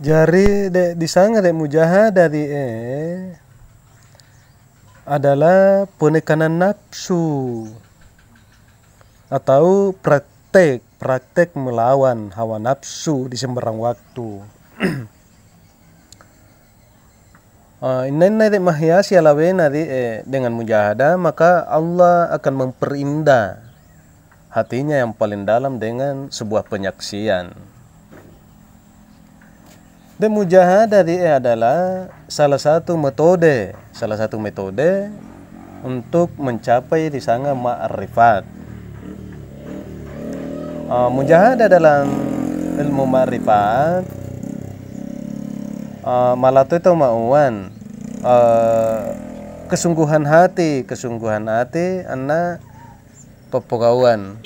Jari di sana mujahadah adalah penekanan nafsu atau praktek melawan hawa nafsu di sembarang waktu. Inna mahiasi alawena dengan mujahadah, maka Allah akan memperindah hatinya yang paling dalam dengan sebuah penyaksian. Dan mujahadah adalah salah satu metode untuk mencapai di sana ma'rifat. Mujahadah dalam ilmu ma'rifat malato itu mauan kesungguhan hati anna pepegauan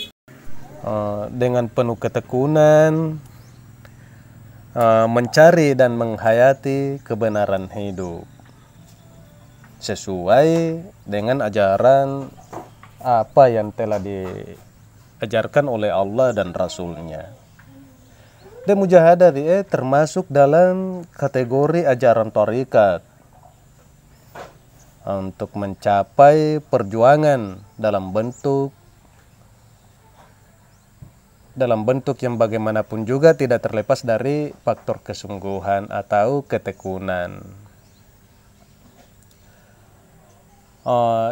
dengan penuh ketekunan mencari dan menghayati kebenaran hidup sesuai dengan ajaran apa yang telah diajarkan oleh Allah dan Rasulnya. Dan mujahadah termasuk dalam kategori ajaran thariqat untuk mencapai perjuangan dalam bentuk yang bagaimanapun juga tidak terlepas dari faktor kesungguhan atau ketekunan.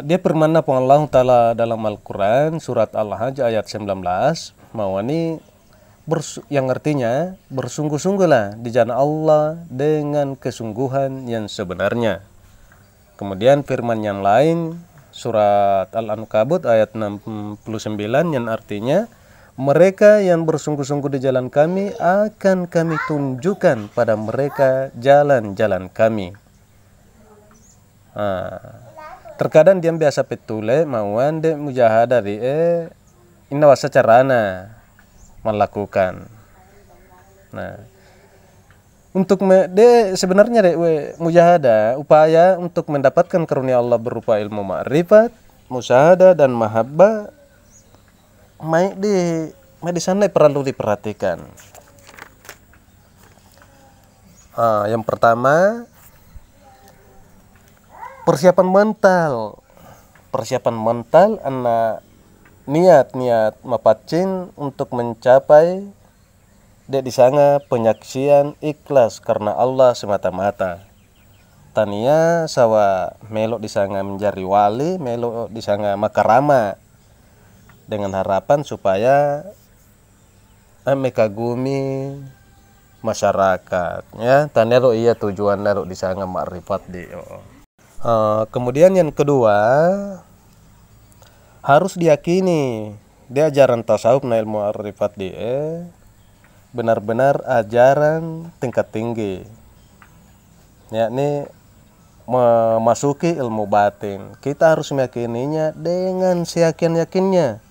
Dia bermakna Allah Ta'ala dalam Al-Quran surat Al-Hajj ayat 19 mawani yang artinya bersungguh-sungguhlah di jalan Allah dengan kesungguhan yang sebenarnya. Kemudian firman yang lain surat Al-Ankabut ayat 69 yang artinya mereka yang bersungguh-sungguh di jalan kami akan kami tunjukkan pada mereka jalan-jalan kami. Terkadang dia biasa petule mauan de mujahadah inna wasa carana melakukan. Untuk sebenarnya mujahadah upaya untuk mendapatkan karunia Allah berupa ilmu ma'rifat, musyahadah dan mahabbah di sana perlu diperhatikan. Yang pertama persiapan mental anak niat mapacin untuk mencapai di sana penyaksian ikhlas karena Allah semata-mata. Tania sawa melok di sana menjadi wali, melok di sana makarama dengan harapan supaya mekagumi masyarakat ya. Tania lo iya tujuan lo di sana ma'rifat kemudian yang kedua harus diyakini dia ajaran tasawuf na ilmu ma'rifat benar-benar ajaran tingkat tinggi, yakni memasuki ilmu batin. Kita harus meyakininya dengan seyakin-yakinnya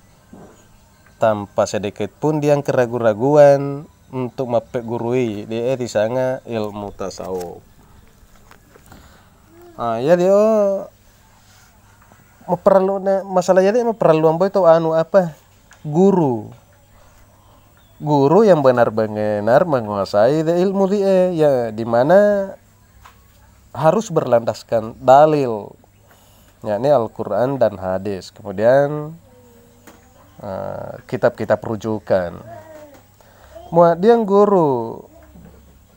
tanpa sedikit pun dia keraguan-raguan untuk mapegurui dia di sana ilmu tasawuf. Ya dia masalahnya dia perlu itu guru yang benar-benar menguasai ilmu ya dimana harus berlandaskan dalil yakni Al-Quran dan hadis, kemudian kitab-kitab rujukan. Dia guru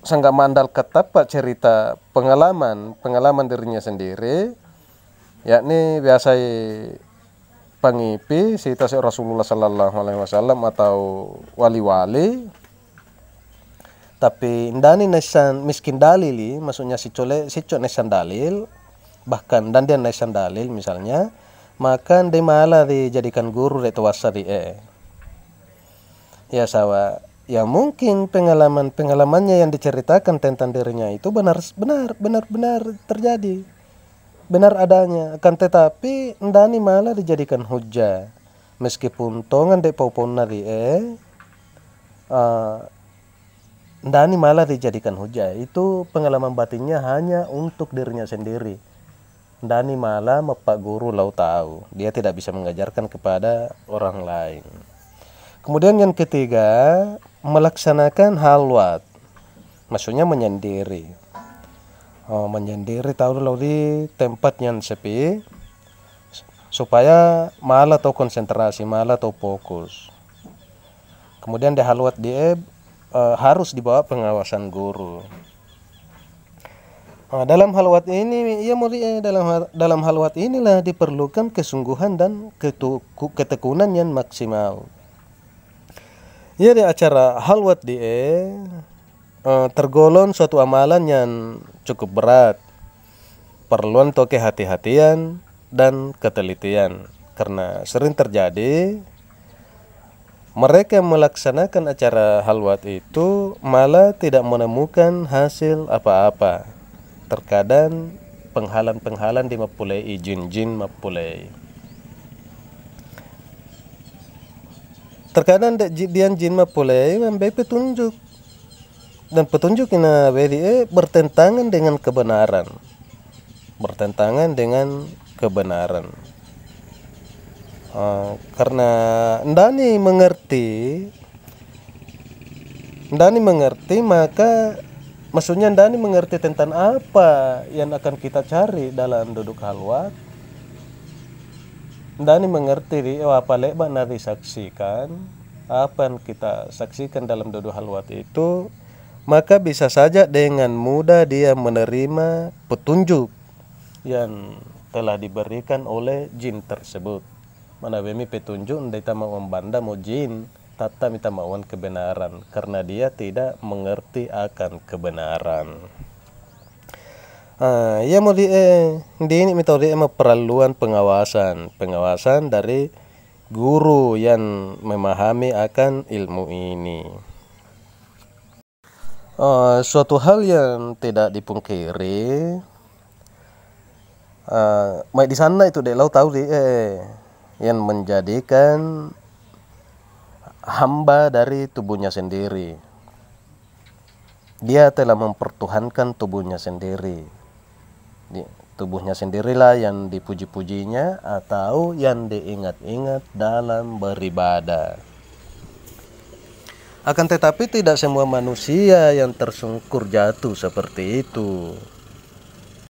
sanggak mandal ketap cerita pengalaman dirinya sendiri, yakni biasa pangipi cerita Rasulullah Sallallahu Alaihi Wasallam atau wali-wali, tapi ndani nesan miskin dalili, maksudnya si cole nesan dalil, bahkan dan dia nesan dalil misalnya, maka dia malah dijadikan guru itu wasari ya sawa. Ya mungkin pengalamannya yang diceritakan tentang dirinya itu benar terjadi, benar adanya, akan tetapi ndani malah dijadikan hujah meskipun tongan de poponna ndani malah dijadikan hujah. Itu pengalaman batinnya hanya untuk dirinya sendiri. Ndani malah pak guru lau tahu, dia tidak bisa mengajarkan kepada orang lain. Kemudian yang ketiga melaksanakan halwat. maksudnya menyendiri. Menyendiri tahu lo di tempat yang sepi supaya malah atau konsentrasi, malah atau fokus. Kemudian di halwat dia harus dibawa pengawasan guru. Dalam halwat ini ya mulia, dalam halwat inilah diperlukan kesungguhan dan ketekunan yang maksimal. Ya, di acara halwat dia tergolong suatu amalan yang cukup berat, perlu untuk kehati-hatian dan ketelitian, karena sering terjadi mereka melaksanakan acara halwat itu malah tidak menemukan hasil apa-apa. Terkadang penghalang-penghalang di mapulai, jin-jin mapulai. Terkadang dian jin mapulai memberi petunjuk, dan petunjuk ini bertentangan dengan kebenaran. Karena ndani mengerti, maka maksudnya ndani mengerti tentang apa yang akan kita cari dalam duduk halwat. Ndani mengerti apa lebat nari saksikan, apa yang kita saksikan dalam duduk halwat itu, maka bisa saja dengan mudah dia menerima petunjuk yang telah diberikan oleh jin tersebut. Mana bemi petunjuk ndai mau membanda mau jin tata minta mauan kebenaran, karena dia tidak mengerti akan kebenaran. Ya mau ini minta perluan pengawasan dari guru yang memahami akan ilmu ini. Suatu hal yang tidak dipungkiri, di sana itu lo tahu yang menjadikan hamba dari tubuhnya sendiri. Dia telah mempertuhankan tubuhnya sendiri. Tubuhnya sendirilah yang dipuji-pujinya atau yang diingat-ingat dalam beribadah. Akan tetapi tidak semua manusia yang tersungkur jatuh seperti itu.